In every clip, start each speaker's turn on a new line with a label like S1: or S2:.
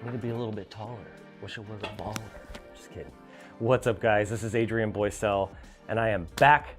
S1: need to be a little bit taller. Wish I was a baller. Just kidding. What's up, guys? This is Adrian Boysel, and I am back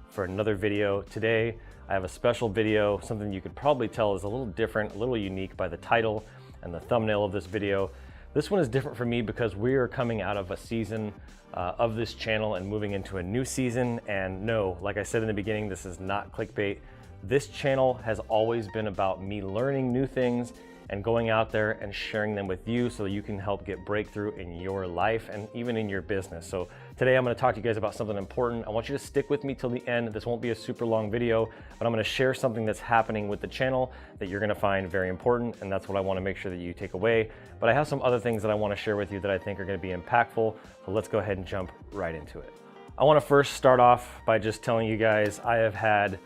S1: for another video. Today, I have a special video, something you could probably tell is a little different, a little unique by the title and the thumbnail of this video. This one is different for me because we are coming out of a season of this channel and moving into a new season. And no, like I said in the beginning, this is not clickbait. This channel has always been about me learning new things and going out there and sharing them with you so that you can help get breakthrough in your life and even in your business. So today I'm going to talk to you guys about something important. I want you to stick with me till the end. This won't be a super long video, but I'm going to share something that's happening with the channel that you're going to find very important, and that's what I want to make sure that you take away. But I have some other things that I want to share with you that I think are going to be impactful. So let's go ahead and jump right into it. I want to first start off by just telling you guys I have had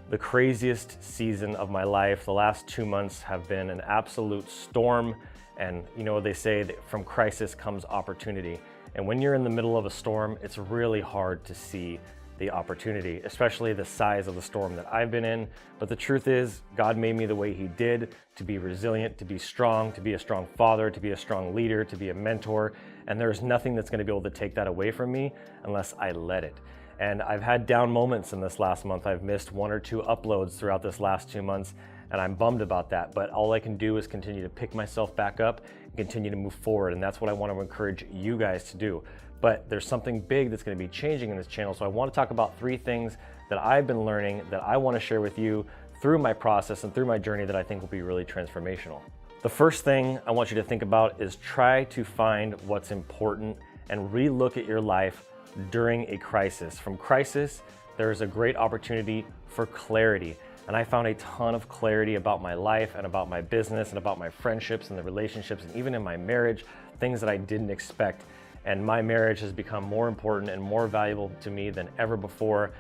S1: the craziest season of my life. The last 2 months have been an absolute storm. And you know, they say that from crisis comes opportunity. And when you're in the middle of a storm, it's really hard to see the opportunity, especially the size of the storm that I've been in. But the truth is, God made me the way He did to be resilient, to be strong, to be a strong father, to be a strong leader, to be a mentor. And there's nothing that's gonna be able to take that away from me unless I let it. And I've had down moments in this last month. I've missed 1 or 2 uploads throughout this last 2 months, and I'm bummed about that. But all I can do is continue to pick myself back up and continue to move forward. And that's what I want to encourage you guys to do. But there's something big that's going to be changing in this channel. So I want to talk about 3 things that I've been learning that I want to share with you through my process and through my journey that I think will be really transformational. The first thing I want you to think about is try to find what's important and relook at your life during a crisis. From crisis, there is a great opportunity for clarity. And I found a ton of clarity about my life and about my business and about my friendships and the relationships and even in my marriage, things that I didn't expect. And my marriage has become more important and more valuable to me than ever before.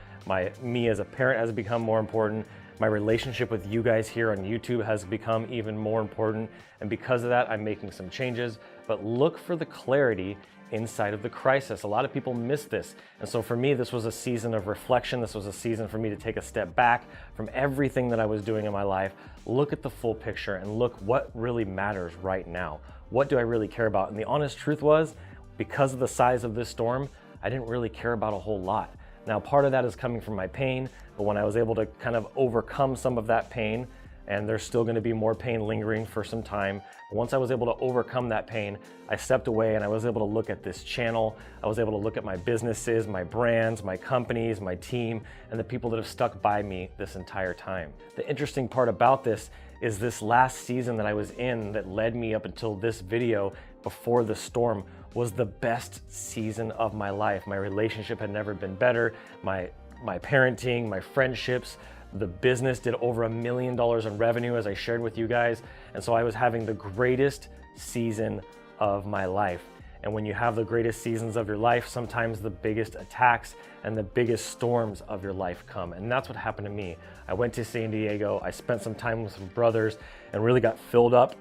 S1: Me as a parent has become more important. My relationship with you guys here on YouTube has become even more important. And because of that, I'm making some changes. But look for the clarity inside of the crisis. A lot of people miss this. And so for me, this was a season of reflection. This was a season for me to take a step back from everything that I was doing in my life, look at the full picture and look what really matters right now. What do I really care about? And the honest truth was, because of the size of this storm, I didn't really care about a whole lot. Now, part of that is coming from my pain, but when I was able to kind of overcome some of that pain, and there's still going to be more pain lingering for some time. But once I was able to overcome that pain, I stepped away and I was able to look at this channel. I was able to look at my businesses, my brands, my companies, my team, and the people that have stuck by me this entire time. The interesting part about this is this last season that I was in that led me up until this video before the storm was the best season of my life. My relationship had never been better. My parenting, my friendships, the business did over $1 million in revenue, as I shared with you guys. And so I was having the greatest season of my life. And when you have the greatest seasons of your life, sometimes the biggest attacks and the biggest storms of your life come. And that's what happened to me. I went to San Diego, I spent some time with some brothers and really got filled up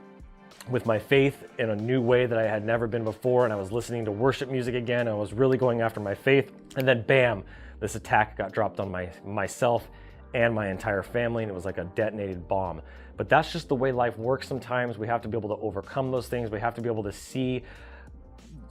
S1: with my faith in a new way that I had never been before. And I was listening to worship music again. I was really going after my faith. And then bam, this attack got dropped on myself and my entire family, and it was like a detonated bomb. But that's just the way life works sometimes. We have to be able to overcome those things. We have to be able to see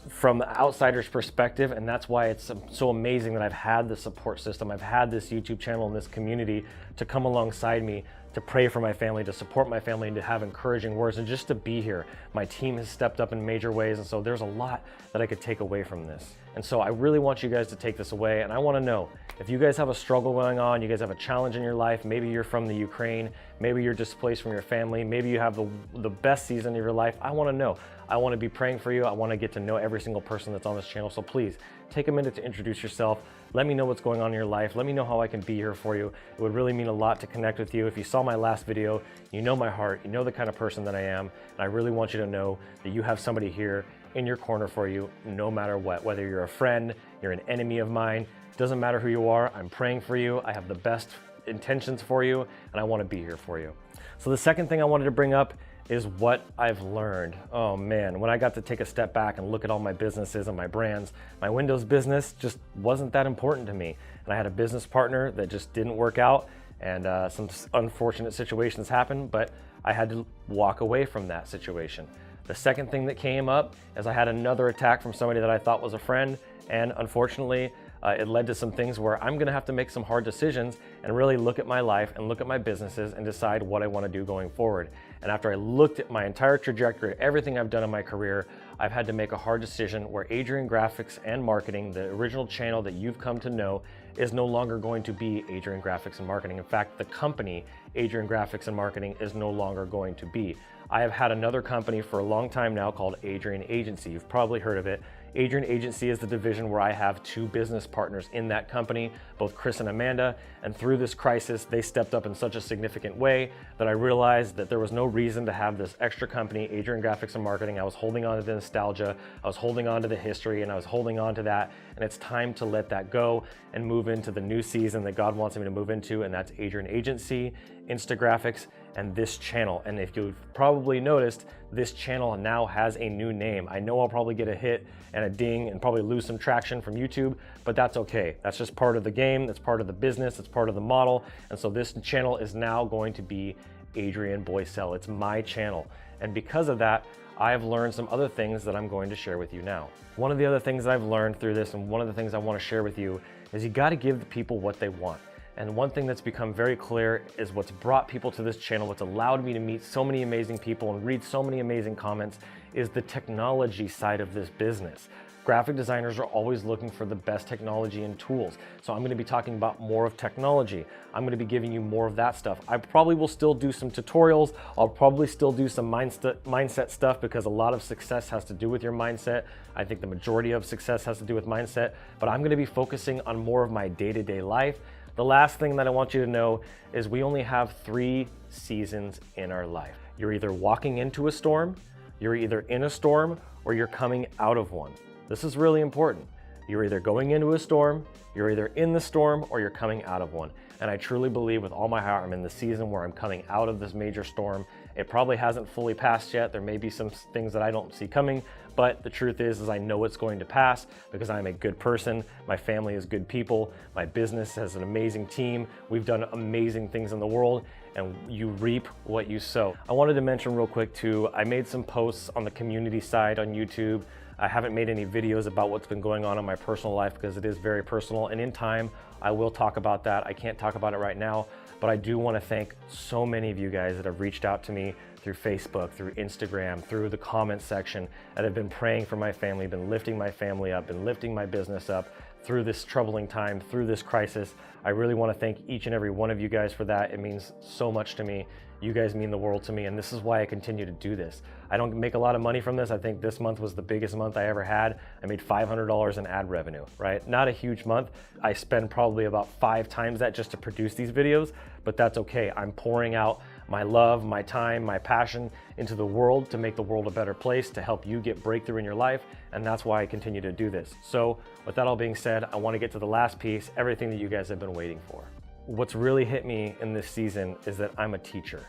S1: from the outsider's perspective, and that's why it's so amazing that I've had the support system. I've had this YouTube channel and this community to come alongside me, to pray for my family, to support my family, and to have encouraging words, and just to be here. My team has stepped up in major ways, and so there's a lot that I could take away from this. And so I really want you guys to take this away, and I want to know, if you guys have a struggle going on, you guys have a challenge in your life, maybe you're from the Ukraine, maybe you're displaced from your family, maybe you have the best season of your life, I want to know. I want to be praying for you. I want to get to know every single person that's on this channel. So please take a minute to introduce yourself. Let me know what's going on in your life. Let me know how I can be here for you. It would really mean a lot to connect with you. If you saw my last video, you know my heart, you know the kind of person that I am. And I really want you to know that you have somebody here in your corner for you, no matter what. Whether you're a friend, you're an enemy of mine, doesn't matter who you are, I'm praying for you. I have the best intentions for you, and I want to be here for you. So the second thing I wanted to bring up is what I've learned. Oh man, when I got to take a step back and look at all my businesses and my brands, my Windows business just wasn't that important to me. And I had a business partner that just didn't work out, and some unfortunate situations happened, but I had to walk away from that situation. The second thing that came up is I had another attack from somebody that I thought was a friend, and unfortunately, it led to some things where I'm gonna have to make some hard decisions and really look at my life and look at my businesses and decide what I wanna do going forward. And after I looked at my entire trajectory, everything I've done in my career, I've had to make a hard decision where Adrian Graphics and Marketing, the original channel that you've come to know, is no longer going to be Adrian Graphics and Marketing. In fact, the company, Adrian Graphics and Marketing, is no longer going to be. I have had another company for a long time now called Adrian Agency. You've probably heard of it. Adrian Agency is the division where I have two business partners in that company, both Chris and Amanda, and through this crisis, they stepped up in such a significant way that I realized that there was no reason to have this extra company, Adrian Graphics and Marketing. I was holding on to the nostalgia, I was holding on to the history, and I was holding on to that, and it's time to let that go and move into the new season that God wants me to move into, and that's Adrian Agency, Instagraphics, and this channel. And if you've probably noticed, this channel now has a new name. I know I'll probably get a hit and a ding and probably lose some traction from YouTube, but that's okay. That's just part of the game, that's part of the business, it's part of the model. And so this channel is now going to be Adrian Boysel. It's my channel. And because of that, I've learned some other things that I'm going to share with you now. One of the other things that I've learned through this, and one of the things I want to share with you, is you got to give the people what they want. And one thing that's become very clear is what's brought people to this channel, what's allowed me to meet so many amazing people and read so many amazing comments, is the technology side of this business. Graphic designers are always looking for the best technology and tools. So I'm going to be talking about more of technology. I'm going to be giving you more of that stuff. I probably will still do some tutorials. I'll probably still do some mindset stuff, because a lot of success has to do with your mindset. I think the majority of success has to do with mindset, but I'm going to be focusing on more of my day-to-day life. The last thing that I want you to know is we only have 3 seasons in our life. You're either walking into a storm, you're either in a storm, or you're coming out of one. This is really important. You're either going into a storm, you're either in the storm, or you're coming out of one. And I truly believe with all my heart, I'm in the season where I'm coming out of this major storm. It probably hasn't fully passed yet. There may be some things that I don't see coming, but the truth is I know it's going to pass because I'm a good person. My family is good people. My business has an amazing team. We've done amazing things in the world, and you reap what you sow. I wanted to mention real quick too, I made some posts on the community side on YouTube. I haven't made any videos about what's been going on in my personal life because it is very personal, and in time I will talk about that. I can't talk about it right now, but I do want to thank so many of you guys that have reached out to me through Facebook, through Instagram, through the comment section, that have been praying for my family, been lifting my family up, been lifting my business up through this troubling time, through this crisis. I really want to thank each and every one of you guys for that. It means so much to me. You guys mean the world to me, and this is why I continue to do this. I don't make a lot of money from this. I think this month was the biggest month I ever had. I made $500 in ad revenue, right? Not a huge month. I spend probably about 5 times that just to produce these videos, but that's okay. I'm pouring out my love, my time, my passion into the world to make the world a better place, to help you get breakthrough in your life, and that's why I continue to do this. So with that all being said, I want to get to the last piece, everything that you guys have been waiting for. What's really hit me in this season is that I'm a teacher,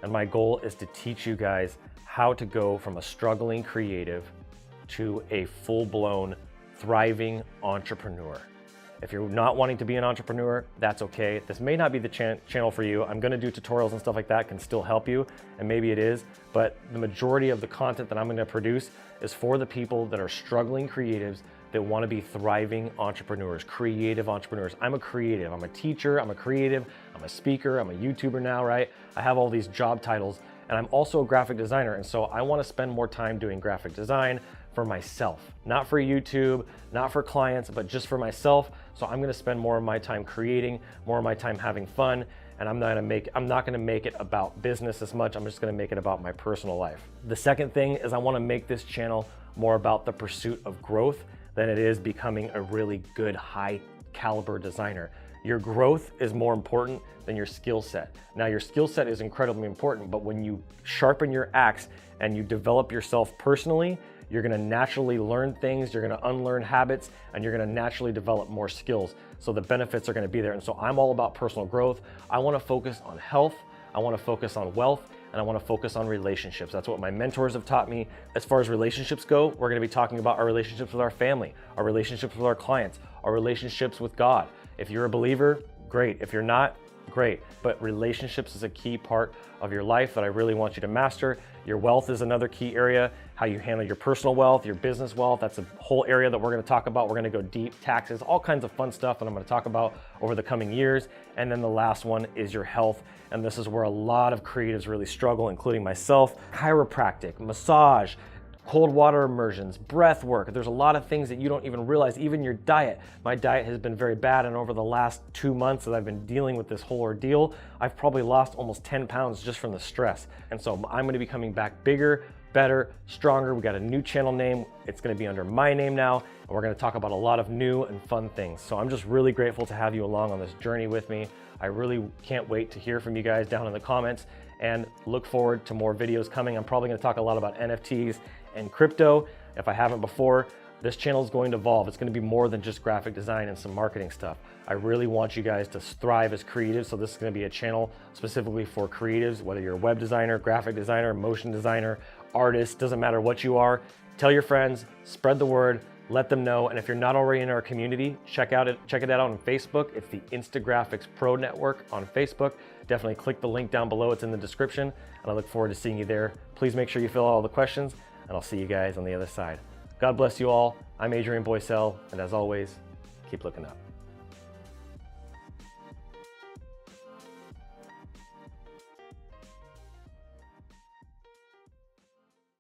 S1: and my goal is to teach you guys how to go from a struggling creative to a full-blown thriving entrepreneur. If you're not wanting to be an entrepreneur, that's okay. This may not be the channel for you. I'm gonna do tutorials and stuff like that, can still help you, and maybe it is, but the majority of the content that I'm gonna produce is for the people that are struggling creatives that wanna be thriving entrepreneurs, creative entrepreneurs. I'm a creative, I'm a teacher, I'm a creative, I'm a speaker, I'm a YouTuber now, right? I have all these job titles, and I'm also a graphic designer, and so I wanna spend more time doing graphic design for myself, not for YouTube, not for clients, but just for myself. So I'm gonna spend more of my time creating, more of my time having fun, and I'm not gonna make it about business as much. I'm just gonna make it about my personal life. The second thing is I wanna make this channel more about the pursuit of growth than it is becoming a really good, high caliber designer. Your growth is more important than your skill set. Now, your skill set is incredibly important, but when you sharpen your axe and you develop yourself personally, you're gonna naturally learn things, you're gonna unlearn habits, and you're gonna naturally develop more skills. So the benefits are gonna be there. And so I'm all about personal growth. I wanna focus on health, I wanna focus on wealth, and I wanna focus on relationships. That's what my mentors have taught me. As far as relationships go, we're gonna be talking about our relationships with our family, our relationships with our clients, our relationships with God. If you're a believer, great. If you're not, great. But relationships is a key part of your life that I really want you to master. Your wealth is another key area, how you handle your personal wealth, your business wealth. That's a whole area that we're gonna talk about. We're gonna go deep, taxes, all kinds of fun stuff that I'm gonna talk about over the coming years. And then the last one is your health. And this is where a lot of creatives really struggle, including myself. Chiropractic, massage, cold water immersions, breath work. There's a lot of things that you don't even realize, even your diet. My diet has been very bad, and over the last 2 months that I've been dealing with this whole ordeal, I've probably lost almost 10 pounds just from the stress. And so I'm gonna be coming back bigger, better, stronger. We got a new channel name. It's gonna be under my name now, and we're gonna talk about a lot of new and fun things. So I'm just really grateful to have you along on this journey with me. I really can't wait to hear from you guys down in the comments, and look forward to more videos coming. I'm probably gonna talk a lot about NFTs and crypto. If I haven't before, this channel is going to evolve. It's going to be more than just graphic design and some marketing stuff. I really want you guys to thrive as creatives. So this is going to be a channel specifically for creatives, whether you're a web designer, graphic designer, motion designer, artist, doesn't matter what you are. Tell your friends, spread the word, let them know. And if you're not already in our community, check it out on Facebook. It's the Instagraphics Pro Network on Facebook. Definitely click the link down below. It's in the description. And I look forward to seeing you there. Please make sure you fill out all the questions, and I'll see you guys on the other side. God bless you all. I'm Adrian Boysel, and as always, keep looking up.